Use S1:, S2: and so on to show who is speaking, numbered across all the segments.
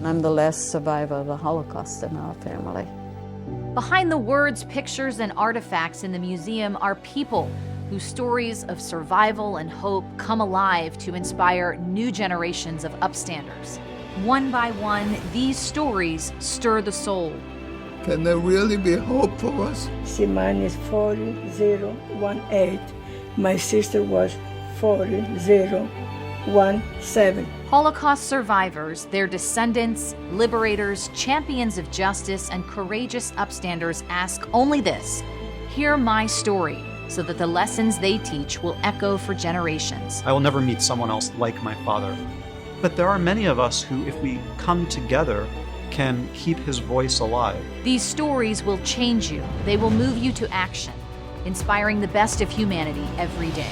S1: I'm the last survivor of the Holocaust in our family.
S2: Behind the words, pictures, and artifacts in the museum are people whose stories of survival and hope come alive to inspire new generations of upstanders. One by one, these stories stir the soul.
S3: Can there really be hope for us?
S4: Mine is 4018. My sister was 4017.
S2: Holocaust survivors, their descendants, liberators, champions of justice, and courageous upstanders ask only this: hear my story, so that the lessons they teach will echo for generations.
S5: I will never meet someone else like my father. But there are many of us who, if we come together, can keep his voice alive.
S2: These stories will change you. They will move you to action, inspiring the best of humanity every day.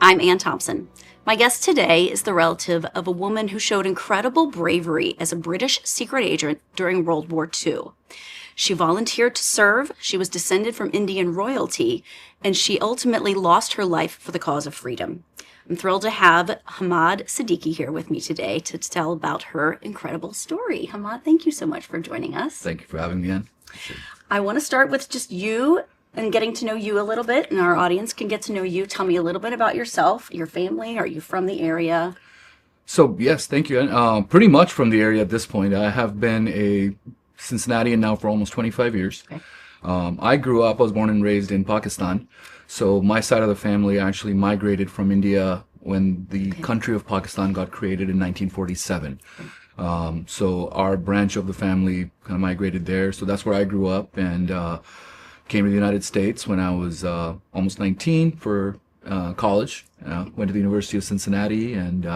S6: I'm Ann Thompson. My guest today is the relative of a woman who showed incredible bravery as a British secret agent during World War II. She volunteered to serve, she was descended from Indian royalty, and she ultimately lost her life for the cause of freedom. I'm thrilled to have Hammad Siddiqi here with me today to tell about her incredible story. Hammad, thank you so much for joining us.
S7: Thank you for having me, Ann.
S6: I want to start with just you and getting to know you a little bit, and our audience can get to know you. Tell me a little bit about yourself, your family. Are you from the area?
S7: So, yes, thank you. Pretty much from the area at this point. I have been a Cincinnatian now for almost 25 years.
S6: Okay.
S7: I was born and raised in Pakistan. So my side of the family actually migrated from India when the country of Pakistan got created in 1947. So our branch of the family kind of migrated there. So that's where I grew up, and came to the United States when I was almost 19 for college. Went to the University of Cincinnati, and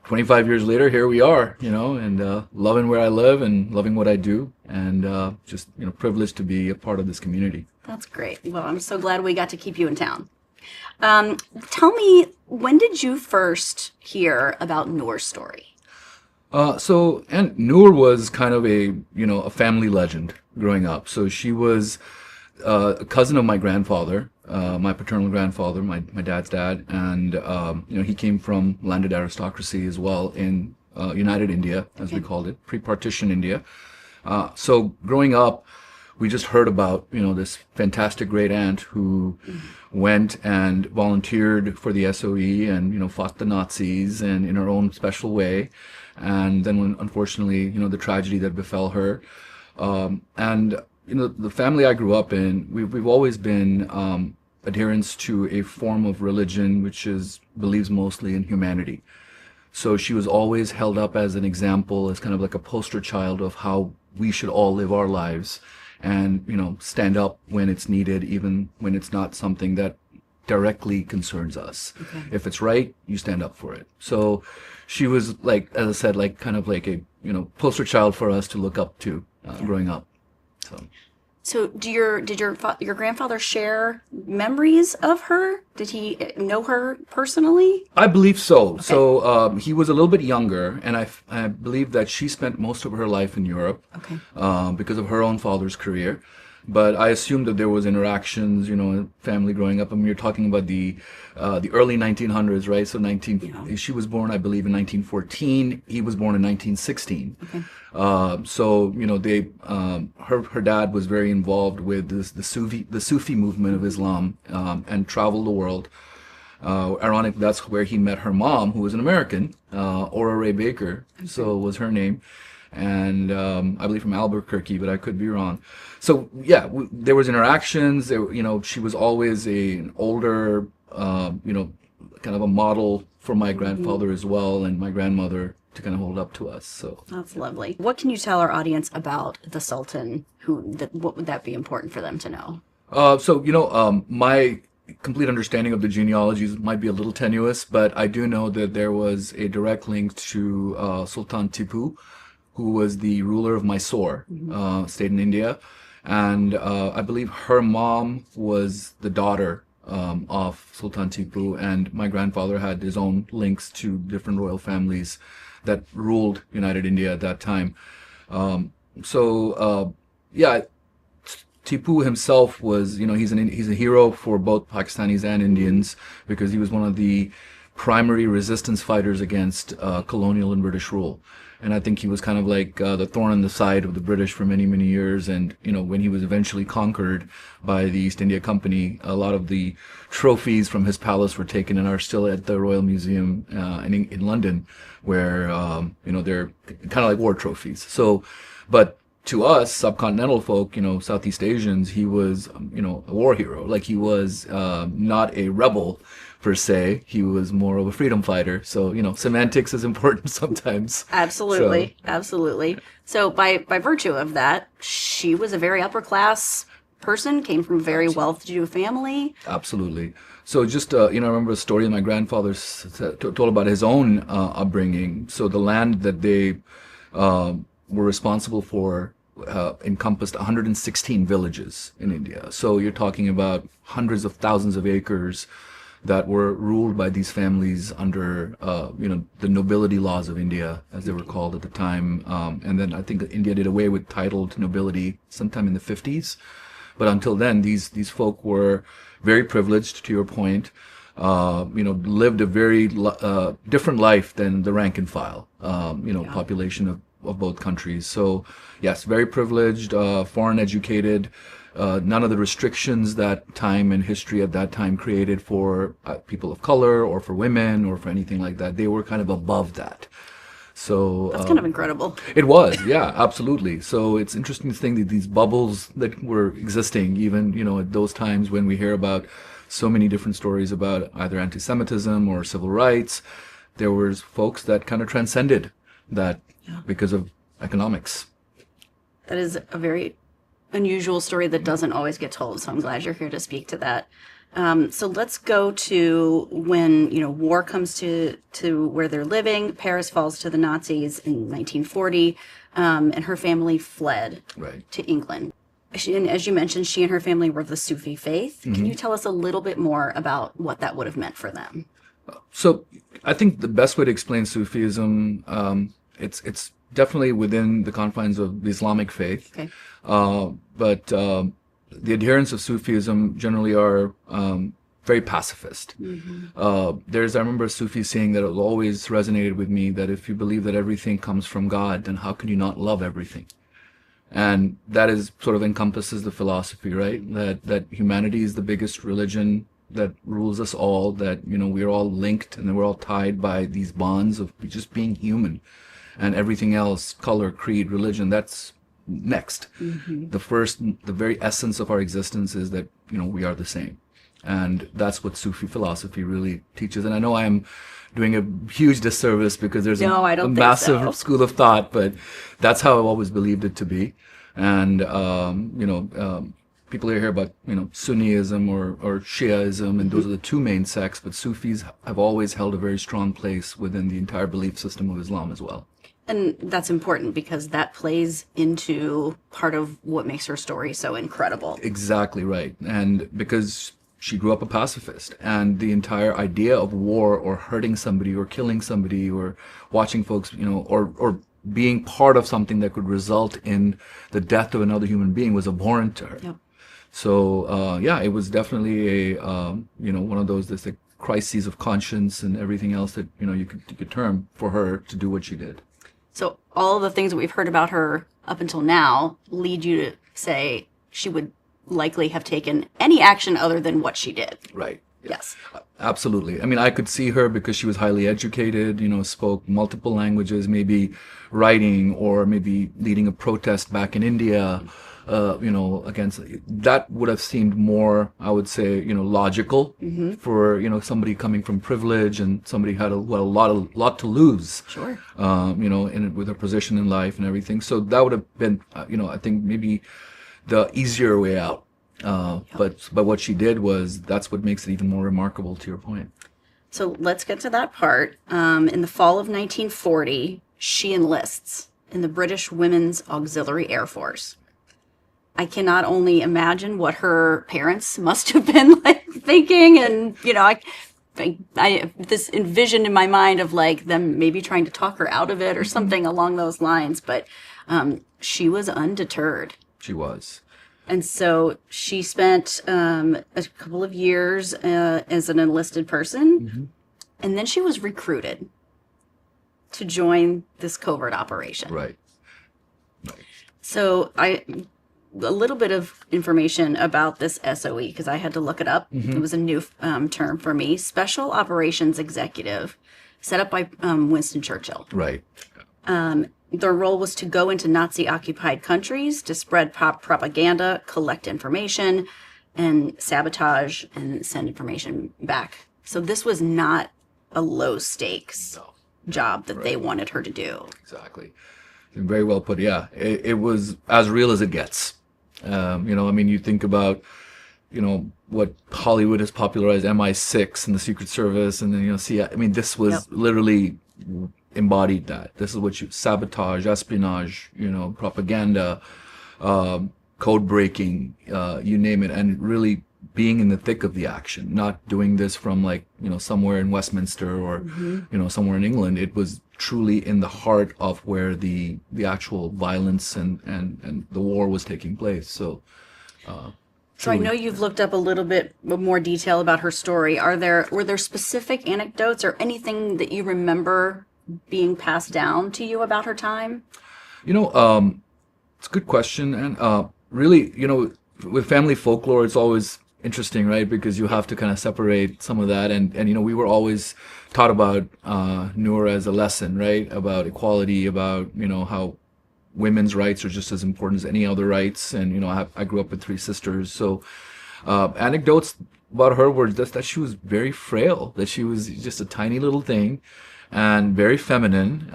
S7: 25 years later, here we are, and loving where I live and loving what I do, and just, privileged to be a part of this community.
S6: That's great. Well, I'm so glad we got to keep you in town. Tell me, when did you first hear about Noor's story?
S7: And Noor was kind of a family legend growing up. So she was a cousin of my grandfather, my paternal grandfather, my dad's dad, and he came from landed aristocracy as well in United India, as we called it, pre-partition India. So growing up, we just heard about this fantastic great aunt who went and volunteered for the SOE and fought the Nazis and in her own special way. And then when, unfortunately, the tragedy that befell her. The family I grew up in, we've always been adherents to a form of religion which believes mostly in humanity. So she was always held up as an example, as kind of like a poster child of how we should all live our lives, and stand up when it's needed, even when it's not something that directly concerns us. Okay. If it's right, you stand up for it. So she was, like, as I said, like kind of like a poster child for us to look up to growing up.
S6: So did your grandfather share memories of her? Did he know her personally?
S7: I believe so.
S6: Okay.
S7: So he was a little bit younger, and I believe that she spent most of her life in Europe.
S6: Okay.
S7: Because of her own father's career. But I assume that there was interactions, family growing up. I mean, you're talking about the early 1900s, right? So she was born, I believe, in 1914. He was born in 1916. Okay. So her dad was very involved with the Sufi movement of Islam, and traveled the world. Ironic, that's where he met her mom, who was an American, Ora Ray Baker. Okay. So was her name. And I believe from Albuquerque, but I could be wrong. So yeah, there was interactions. She was always an older, kind of a model for my grandfather as well, and my grandmother to kind of hold up to us. So
S6: that's lovely. What can you tell our audience about the Sultan? What would that be important for them to know?
S7: My complete understanding of the genealogies might be a little tenuous, but I do know that there was a direct link to Sultan Tipu, who was the ruler of Mysore, state in India. And I believe her mom was the daughter of Sultan Tipu, and my grandfather had his own links to different royal families that ruled United India at that time. Tipu himself was, he's a hero for both Pakistanis and Indians, because he was one of the primary resistance fighters against colonial and British rule. And I think he was kind of like the thorn in the side of the British for many, many years. And, when he was eventually conquered by the East India Company, a lot of the trophies from his palace were taken and are still at the Royal Museum in London, where, they're kind of like war trophies. So, but to us, subcontinental folk, Southeast Asians, he was, a war hero. Like, he was not a rebel per se. He was more of a freedom fighter. So, semantics is important sometimes.
S6: Absolutely. Absolutely. So by virtue of that, she was a very upper class person, came from a very well-to-do family.
S7: Absolutely. So just, I remember a story my grandfather told about his own upbringing. So the land that they were responsible for encompassed 116 villages in India. So you're talking about hundreds of thousands of acres that were ruled by these families under, the nobility laws of India, as they were called at the time. And then I think India did away with titled nobility sometime in the 50s. But until then, these folk were very privileged, to your point, lived a very different life than the rank and file, population of both countries. So, yes, very privileged, foreign educated. None of the restrictions that time and history at that time created for people of color or for women or for anything like that. They were kind of above that. So
S6: that's kind of incredible.
S7: It was, yeah, absolutely. So it's interesting to think that these bubbles that were existing, even, at those times when we hear about so many different stories about either anti-Semitism or civil rights, there was folks that kind of transcended that because of economics.
S6: That is a very unusual story that doesn't always get told, so I'm glad you're here to speak to that. So let's go to when, war comes to where they're living. Paris falls to the Nazis in 1940, and her family fled to England. And as you mentioned, she and her family were of the Sufi faith. Mm-hmm. Can you tell us a little bit more about what that would have meant for them?
S7: So I think the best way to explain Sufism, it's definitely within the confines of the Islamic faith. Okay. But the adherents of Sufism generally are very pacifist. Mm-hmm. I remember a Sufi saying that it always resonated with me, that if you believe that everything comes from God, then how can you not love everything? And that is sort of encompasses the philosophy, right? That humanity is the biggest religion that rules us all, that, we're all linked and we're all tied by these bonds of just being human. And everything else, color, creed, religion, that's next. Mm-hmm. The very essence of our existence is that, we are the same. And that's what Sufi philosophy really teaches. And I know I'm doing a huge disservice because there's a massive school of thought, but that's how I've always believed it to be. And, people hear about, Sunniism or Shiaism, and those are the two main sects, but Sufis have always held a very strong place within the entire belief system of Islam as well.
S6: And that's important because that plays into part of what makes her story so incredible.
S7: Exactly right. And because she grew up a pacifist, and the entire idea of war or hurting somebody or killing somebody or watching folks, or being part of something that could result in the death of another human being was abhorrent to her. Yep. So, it was definitely a, one of those the crises of conscience and everything else that, you could term for her to do what she did.
S6: So all of the things that we've heard about her up until now lead you to say she would likely have taken any action other than what she did.
S7: Right.
S6: Yes.
S7: Absolutely. I mean, I could see her because she was highly educated, spoke multiple languages, maybe writing or maybe leading a protest back in India, against, that would have seemed more, I would say, logical mm-hmm. for, somebody coming from privilege and somebody had a lot to lose. Sure. With her position in life and everything. So that would have been, I think maybe the easier way out. But what she did that's what makes it even more remarkable, to your point.
S6: So let's get to that part. In the fall of 1940, she enlists in the British Women's Auxiliary Air Force. I cannot only imagine what her parents must have been thinking, and I this envision in my mind of them maybe trying to talk her out of it or something along those lines. But she was undeterred.
S7: She was.
S6: And so she spent a couple of years as an enlisted person. Mm-hmm. And then she was recruited to join this covert operation.
S7: Right.
S6: So a little bit of information about this SOE, because I had to look it up. It was a new term for me. Special Operations Executive, set up by Winston Churchill.
S7: Right.
S6: Their role was to go into Nazi-occupied countries to spread propaganda, collect information, and sabotage and send information back. So this was not a low-stakes job that they wanted her to do.
S7: Exactly. Very well put. Yeah, it was as real as it gets. You think about, what Hollywood has popularized, MI6 and the Secret Service, and then, this was literally embodied that. This is what sabotage, espionage, propaganda, code breaking, you name it, and really being in the thick of the action, not doing this from somewhere in Westminster or, somewhere in England. It was truly in the heart of where the actual violence and the war was taking place. So
S6: I know you've looked up a little bit more detail about her story. Were there specific anecdotes or anything that you remember being passed down to you about her time?
S7: It's a good question. And really, with family folklore, it's always interesting, right? Because you have to kind of separate some of that. And we were always taught about Noor as a lesson, right? About equality, about, how women's rights are just as important as any other rights. And, I grew up with 3 sisters. So anecdotes about her were just that she was very frail, that she was just a tiny little thing and very feminine,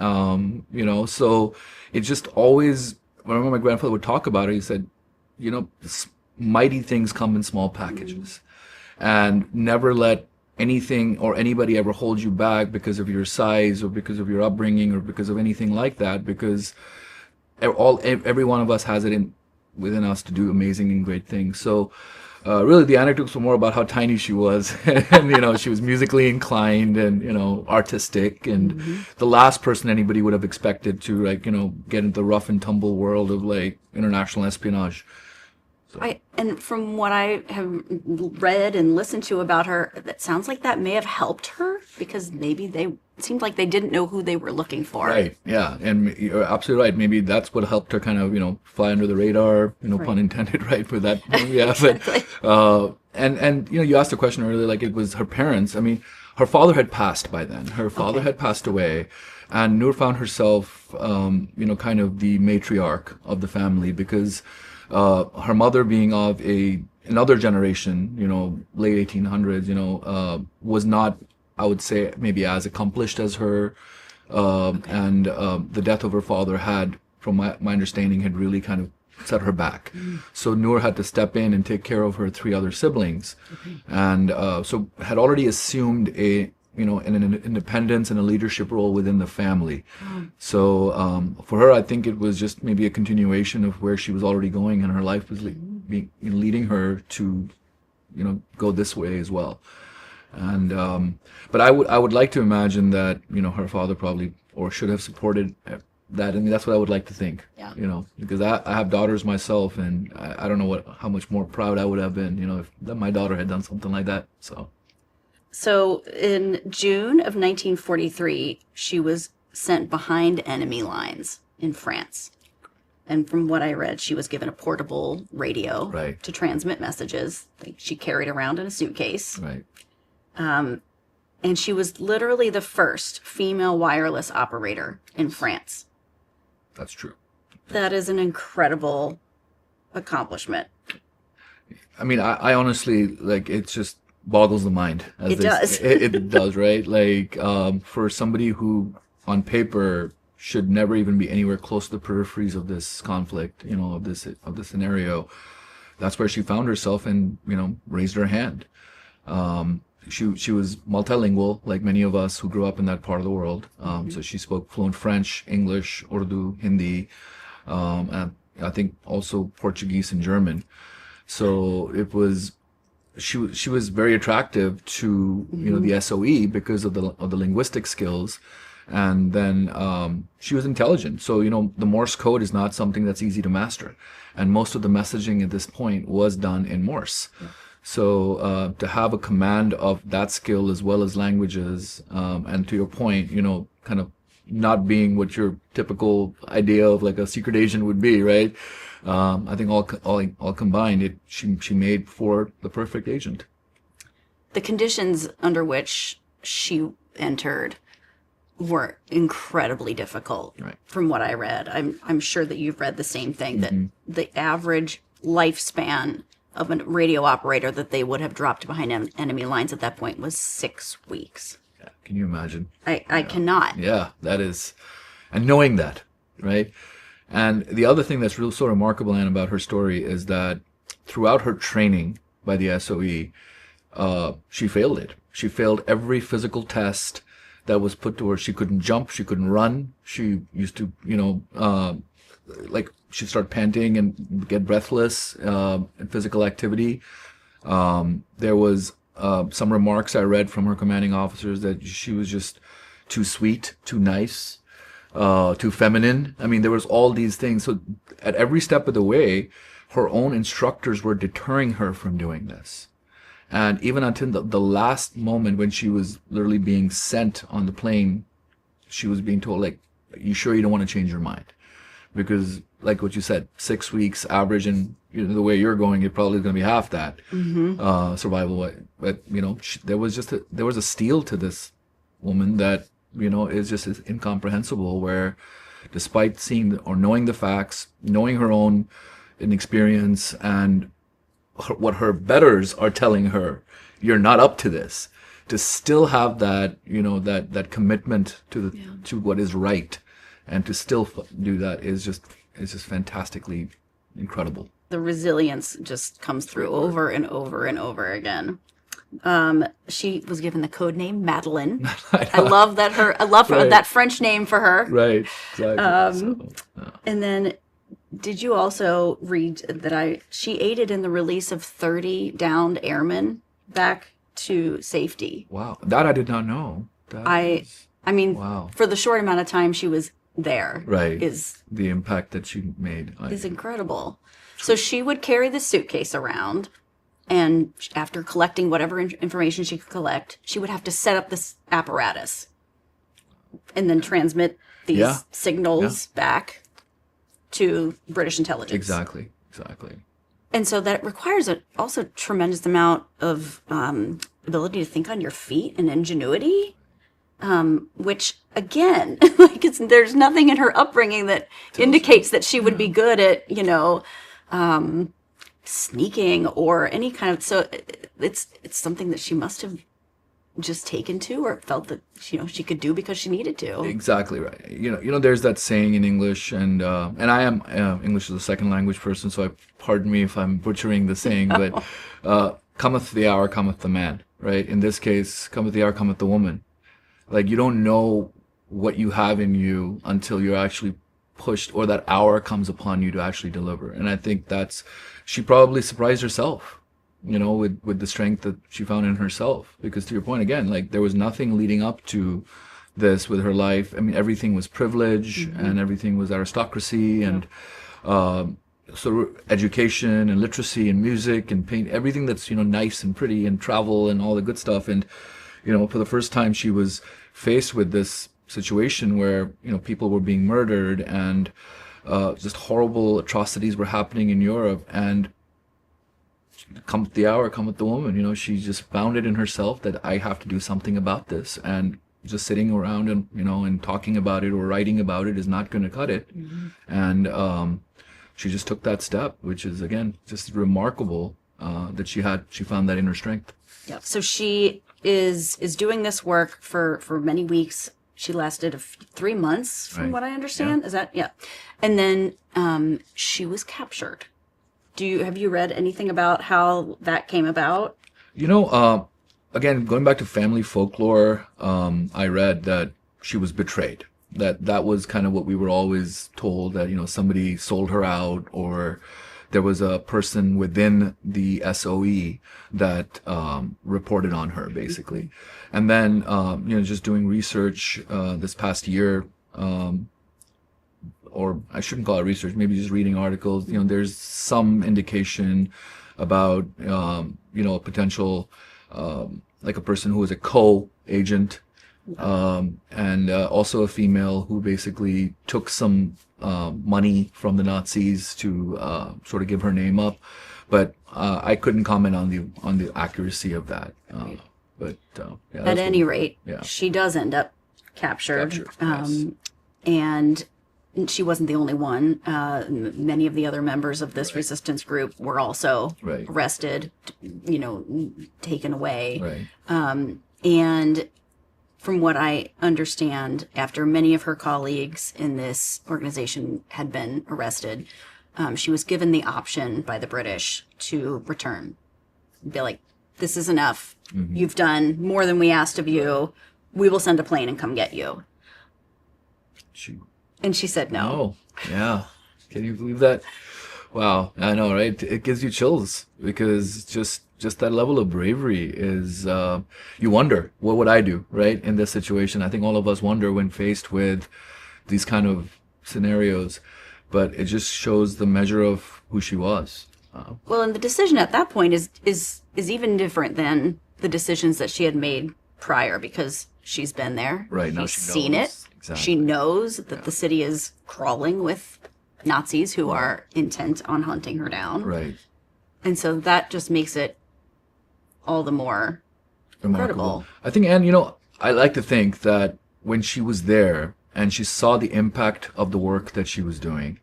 S7: so it just always, whenever my grandfather would talk about it, he said, mighty things come in small packages, and never let anything or anybody ever hold you back because of your size or because of your upbringing or because of anything like that, because every one of us has it within us to do amazing and great things. So really the anecdotes were more about how tiny she was and she was musically inclined and artistic, and the last person anybody would have expected to get into the rough and tumble world of international espionage. So.
S6: And from what I have read and listened to about her, that sounds like that may have helped her, because maybe it seemed like they didn't know who they were looking for. Right.
S7: Yeah. And you're absolutely right. Maybe that's what helped her kind of, fly under the radar, right. Pun intended, right? With that. Yeah.
S6: Exactly.
S7: But, and you asked a question earlier, it was her parents. I mean, her father had passed by then. Her father had passed away, and Noor found herself, kind of the matriarch of the family, because her mother, being of another generation, late 1800s, was not, I would say, maybe as accomplished as her. And the death of her father had, from my understanding, had really kind of set her back. So Noor had to step in and take care of her 3 other siblings. And so had already assumed an independence and a leadership role within the family. So for her, I think it was just maybe a continuation of where she was already going, and her life was leading her to, go this way as well. And but I would like to imagine that her father probably or should have supported that. I mean, that's what I would like to think.
S6: Yeah.
S7: Because I have daughters myself, and I don't know how much more proud I would have been, if my daughter had done something like that.
S6: So in June of 1943, she was sent behind enemy lines in France. And from what I read, she was given a portable radio to transmit messages that she carried around in a suitcase.
S7: Right.
S6: And she was literally the first female wireless operator in France.
S7: That's true.
S6: That is an incredible accomplishment.
S7: I mean, I honestly, it's just boggles the mind.
S6: It does.
S7: It does, right? For somebody who, on paper, should never even be anywhere close to the peripheries of this conflict, of this scenario, that's where she found herself and, raised her hand. She was multilingual, like many of us who grew up in that part of the world. So she spoke fluent French, English, Urdu, Hindi, and I think also Portuguese and German. So it was. She was very attractive to the SOE because of the linguistic skills, and then she was intelligent. So the Morse code is not something that's easy to master, and most of the messaging at this point was done in Morse. Yeah. So to have a command of that skill as well as languages, and to your point, kind of not being what your typical idea of like a secret agent would be, right? I think all combined, she made for the perfect agent.
S6: The conditions under which she entered were incredibly difficult.
S7: Right.
S6: From what I read, I'm sure that you've read the same thing. That the average lifespan of a radio operator that they would have dropped behind enemy lines at that point was 6 weeks.
S7: Yeah. Can you imagine?
S6: I cannot.
S7: Yeah, that is, and knowing that, right? And the other thing that's so remarkable, Anne, about her story is that throughout her training by the SOE, she failed it. She failed every physical test that was put to her. She couldn't jump. She couldn't run. She used to, she'd start panting and get breathless in physical activity. There was some remarks I read from her commanding officers that she was just too sweet, too nice, too feminine. I mean, there was all these things. So at every step of the way, her own instructors were deterring her from doing this. And even until the last moment when she was literally being sent on the plane, she was being told, like, you sure you don't want to change your mind? Because, like what you said, 6 weeks average, and the way you're going, it probably is going to be half that survival. But there was a steel to this woman that is just incomprehensible. Where, despite seeing or knowing the facts, knowing her own inexperience, and what her betters are telling her, you're not up to this, to still have that that commitment to to what is right, and to still do that is just fantastically incredible.
S6: The resilience just comes through over and over and over again. She was given the code name Madeline. I love that
S7: Right.
S6: that French name for her.
S7: Right. Exactly.
S6: And then, did you also read that she aided in the release of 30 downed airmen back to safety?
S7: Wow, that I did not know.
S6: I mean,
S7: wow.
S6: For the short amount of time she was there,
S7: Right.
S6: is
S7: the impact that she made
S6: is incredible. So she would carry the suitcase around, and after collecting whatever information she could collect, she would have to set up this apparatus and then transmit these signals back to British intelligence.
S7: Exactly.
S6: And so that requires also tremendous amount of ability to think on your feet and ingenuity, which, again, there's nothing in her upbringing that indicates that she would be good at, sneaking or any kind of. So it's something that she must have just taken to, or felt that she could do because she needed to.
S7: Exactly right. There's that saying in English, and I am English as a second language person, so pardon me if I'm butchering the saying, but cometh the hour, cometh the man. Right. In this case, cometh the hour, cometh the woman. Like, you don't know what you have in you until you're actually pushed, or that hour comes upon you to actually deliver. And I think she probably surprised herself, with the strength that she found in herself. Because, to your point again, like, there was nothing leading up to this with her life. I mean, everything was privilege, and everything was aristocracy, and sort of education and literacy and music and paint, everything that's, nice and pretty, and travel and all the good stuff. And, for the first time, she was faced with this situation where, people were being murdered, and just horrible atrocities were happening in Europe. And cometh the hour, cometh the woman. She just found it in herself that I have to do something about this. And just sitting around and, and talking about it or writing about it is not going to cut it. And she just took that step, which is, again, just remarkable that she found that inner strength.
S6: Yeah. So she is doing this work for many weeks. She lasted 3 months, from what I understand. Is that And then she was captured. Have you read anything about how that came about?
S7: Again, going back to family folklore, I read that she was betrayed. That was kind of what we were always told, that somebody sold her out, or there was a person within the SOE that reported on her, basically. And then just doing research this past year, or I shouldn't call it research, maybe just reading articles, there's some indication about a potential like a person who was a co-agent, and also a female who basically took some money from the Nazis to sort of give her name up. But I couldn't comment on the accuracy of that. Yeah,
S6: At any rate,
S7: yeah.
S6: she does end up captured.
S7: Yes.
S6: And she wasn't the only one. Many of the other members of this resistance group were also arrested, taken away.
S7: Right.
S6: And from what I understand, after many of her colleagues in this organization had been arrested, she was given the option by the British to return. Be like, this is enough.
S7: Mm-hmm.
S6: You've done more than we asked of you. We will send a plane and come get you. And she said no.
S7: Oh, yeah. Can you believe that? Wow. I know, right? It gives you chills because just that level of bravery is, you wonder, what would I do, right? In this situation. I think all of us wonder when faced with these kind of scenarios, but it just shows the measure of who she was.
S6: Well, and the decision at that point is even different than the decisions that she had made prior, because she's been there.
S7: Right. Now
S6: She's
S7: she
S6: seen
S7: knows.
S6: it.
S7: Exactly.
S6: She knows that the city is crawling with Nazis who are intent on hunting her down.
S7: Right.
S6: And so that just makes it all the more incredible.
S7: I think, and I like to think that when she was there and she saw the impact of the work that she was doing,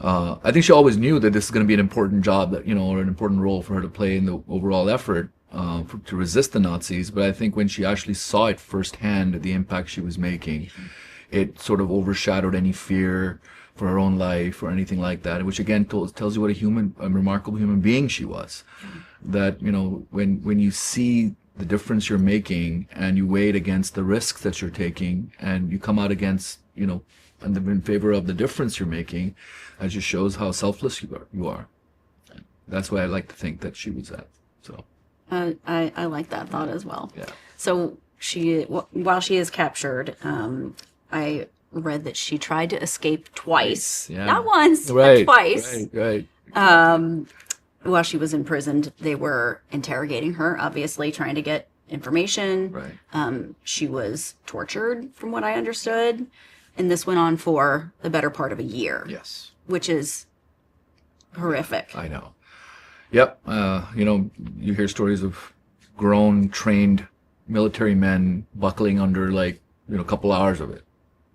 S7: I think she always knew that this is going to be an important job that, or an important role for her to play in the overall effort to resist the Nazis. But I think when she actually saw it firsthand, the impact she was making, it sort of overshadowed any fear for her own life or anything like that, which again tells you what a remarkable human being she was. That, when you see the difference you're making and you weigh it against the risks that you're taking and you come out against, and in favor of the difference you're making, it just shows how selfless you are. That's why I like to think that she was that. So
S6: I like that thought as well.
S7: yeah.
S6: So while she is captured, I read that she tried to escape twice.
S7: Yeah.
S6: Not once,
S7: Right.
S6: but twice.
S7: Right.
S6: While she was imprisoned, they were interrogating her, obviously trying to get information.
S7: Right.
S6: She was tortured, from what I understood. And this went on for the better part of a year.
S7: Yes.
S6: Which is horrific.
S7: I know. Yep. You hear stories of grown, trained military men buckling under a couple hours of it,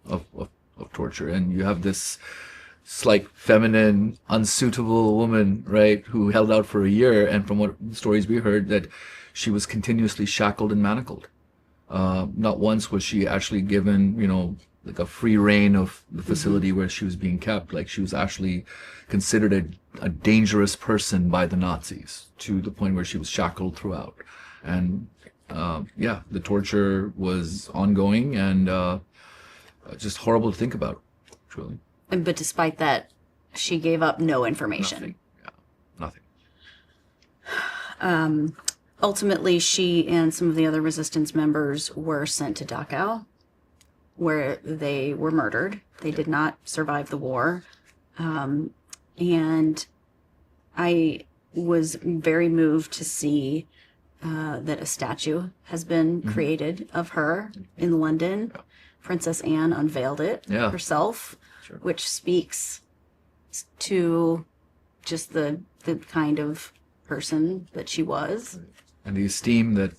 S7: of torture. And you have this slight, feminine, unsuitable woman, right, who held out for a year. And from what stories we heard, that she was continuously shackled and manacled. Not once was she actually given, a free reign of the facility where she was being kept. Like, she was actually considered a dangerous person by the Nazis, to the point where she was shackled throughout. And the torture was ongoing and just horrible to think about, truly.
S6: But despite that, she gave up no information.
S7: Nothing. Yeah, nothing.
S6: Ultimately, she and some of the other resistance members were sent to Dachau, where they were murdered. They did not survive the war. And I was very moved to see that a statue has been created of her in London. Yeah. Princess Anne unveiled it herself, which speaks to just the kind of person that she was.
S7: And the esteem that,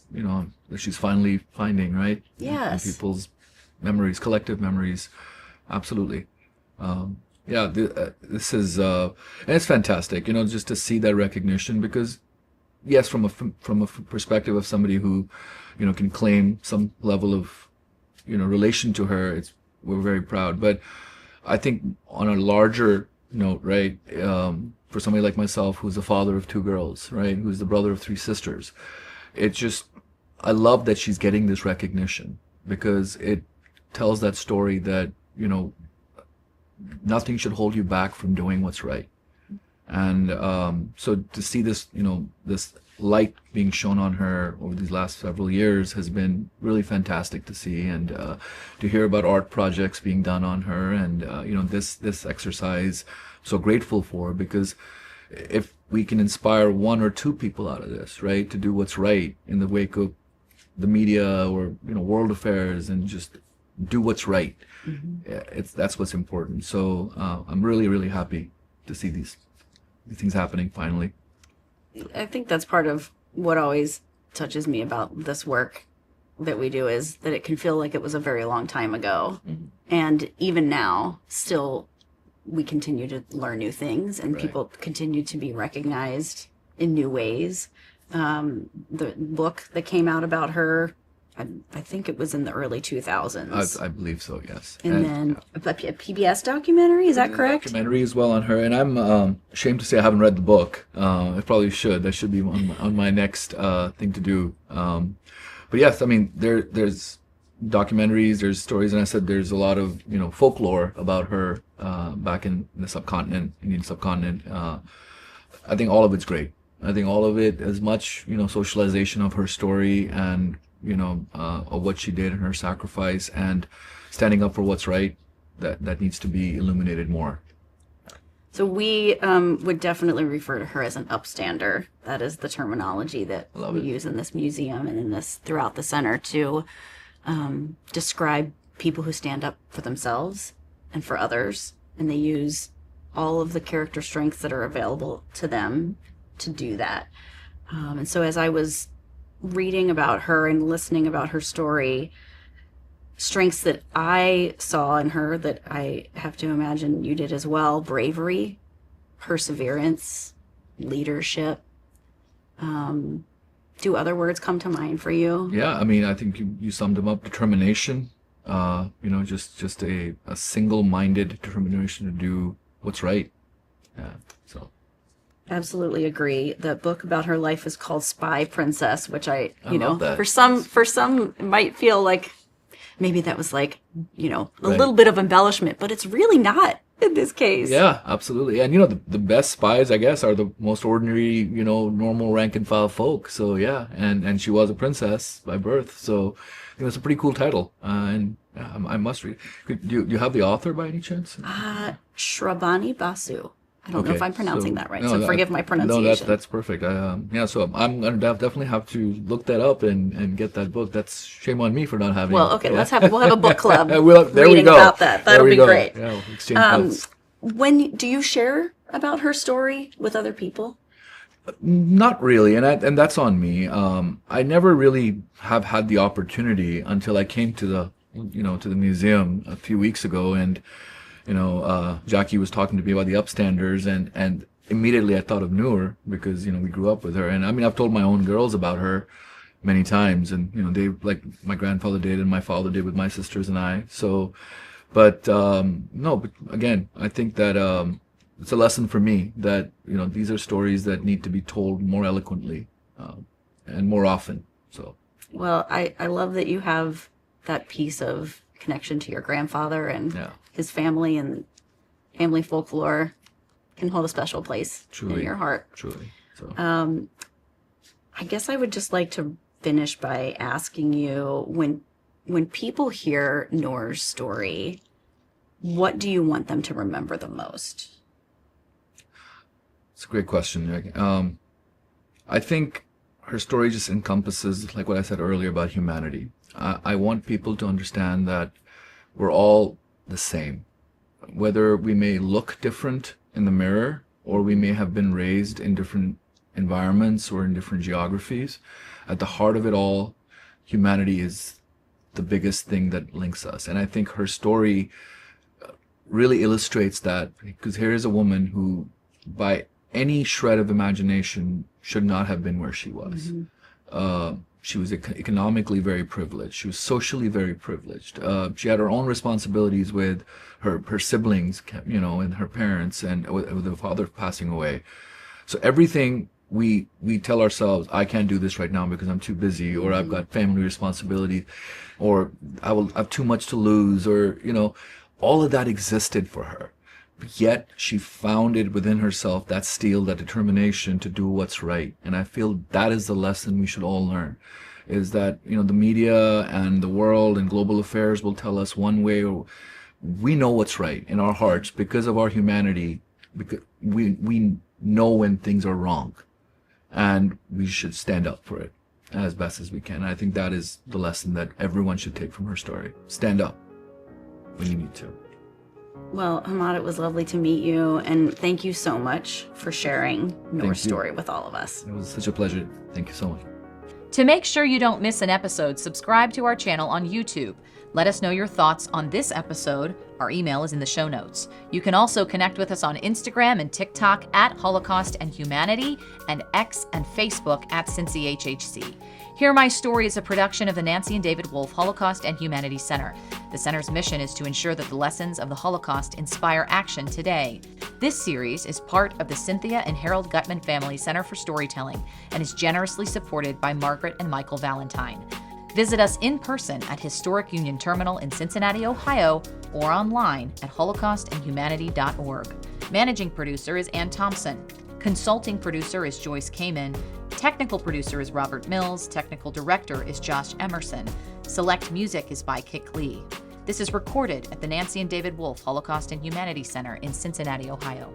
S7: that she's finally finding, right?
S6: Yes.
S7: In people's memories, collective memories. Absolutely. This is, and it's fantastic, just to see that recognition, because yes, from a perspective of somebody who, can claim some level of, relation to her, we're very proud. But I think on a larger note, right, for somebody like myself, who's the father of 2 girls, right, who's the brother of 3 sisters, I love that she's getting this recognition, because it tells that story that, nothing should hold you back from doing what's right. And so to see this, this light being shown on her over these last several years has been really fantastic to see, and to hear about art projects being done on her, and this exercise, I'm so grateful for, because if we can inspire one or two people out of this, right, to do what's right in the wake of the media or world affairs, and just do what's right. That's what's important. So I'm really, really happy to see these things happening finally.
S6: I think that's part of what always touches me about this work that we do, is that it can feel like it was a very long time ago. And even now, still, we continue to learn new things, and people continue to be recognized in new ways. The book that came out about her, I think it was in the early 2000s.
S7: I believe so, yes.
S6: And then a PBS documentary, is that correct?
S7: Documentary as well on her, and I'm ashamed to say I haven't read the book. I probably should. That should be on my next thing to do. But yes, I mean, there's documentaries, there's stories, and I said there's a lot of folklore about her back in the subcontinent, Indian subcontinent. I think all of it's great. I think all of it, as much socialization of her story and of what she did and her sacrifice and standing up for what's right, that needs to be illuminated more.
S6: So we would definitely refer to her as an upstander. That is the terminology that we use in this museum and in this throughout the center to describe people who stand up for themselves and for others, and they use all of the character strengths that are available to them to do that. And so as I was reading about her and listening about her story, strengths that I saw in her that I have to imagine you did as well: bravery, perseverance, leadership. Do other words come to mind for you?
S7: Yeah, I mean, I think you summed them up. Determination, just a single-minded determination to do what's right. Yeah, so.
S6: Absolutely agree. The book about her life is called Spy Princess, which I
S7: love that.
S6: for some it might feel like maybe that was like, a little bit of embellishment, but it's really not in this case.
S7: Yeah, absolutely. And the best spies, I guess, are the most ordinary, normal rank and file folk. So yeah, and she was a princess by birth. So it's a pretty cool title. And I must read. Do you have the author by any chance?
S6: Shrabani Basu. I don't know if I'm pronouncing that right,
S7: no,
S6: so forgive my pronunciation.
S7: No, that's perfect. So I'm going to definitely have to look that up and get that book. That's shame on me for not having it.
S6: Well, okay, we'll have a book club
S7: there we go.
S6: about that. That'll be great.
S7: Yeah, we'll exchange notes.
S6: Do you share about her story with other people?
S7: Not really, and that's on me. I never really have had the opportunity until I came to the museum a few weeks ago, and Jackie was talking to me about the upstanders, and immediately I thought of Noor because, we grew up with her. And I mean, I've told my own girls about her many times, and, they, like my grandfather did and my father did with my sisters and I. So, but again, I think that it's a lesson for me that, these are stories that need to be told more eloquently and more often. So.
S6: Well, I love that you have that piece of connection to your grandfather and his family, and family folklore can hold a special place in your heart.
S7: Truly. So.
S6: I guess I would just like to finish by asking you, when people hear Noor's story, what do you want them to remember the most?
S7: It's a great question. I think her story just encompasses, like what I said earlier about humanity. I want people to understand that we're all the same. Whether we may look different in the mirror, or we may have been raised in different environments or in different geographies, at the heart of it all, humanity is the biggest thing that links us. And I think her story really illustrates that, because here is a woman who, by any shred of imagination, should not have been where she was. She was economically very privileged. She was socially very privileged. She had her own responsibilities with her siblings, and her parents, and with her father passing away. So everything we tell ourselves, I can't do this right now because I'm too busy, or I've got family responsibilities, or I've too much to lose, or, all of that existed for her. But yet she found it within herself, that steel, that determination to do what's right. And I feel that is the lesson we should all learn, is that, the media and the world and global affairs will tell us one way, or we know what's right in our hearts because of our humanity, because we know when things are wrong, and we should stand up for it as best as we can. And I think that is the lesson that everyone should take from her story. Stand up when you need to.
S6: Well, Hammad, it was lovely to meet you, and thank you so much for sharing Noor's story with all of us.
S7: It was such a pleasure. Thank you so much.
S2: To make sure you don't miss an episode, subscribe to our channel on YouTube. Let us know your thoughts on this episode. Our email is in the show notes. You can also connect with us on Instagram and TikTok at Holocaust and Humanity, and X and Facebook at CincyHHC. Hear My Story is a production of the Nancy and David Wolf Holocaust and Humanity Center. The center's mission is to ensure that the lessons of the Holocaust inspire action today. This series is part of the Cynthia and Harold Gutman Family Center for Storytelling and is generously supported by Margaret and Michael Valentine. Visit us in person at Historic Union Terminal in Cincinnati, Ohio, or online at holocaustandhumanity.org. Managing producer is Ann Thompson. Consulting producer is Joyce Kamen. Technical producer is Robert Mills. Technical director is Josh Emerson. Select music is by Kik Lee. This is recorded at the Nancy and David Wolf Holocaust and Humanity Center in Cincinnati, Ohio.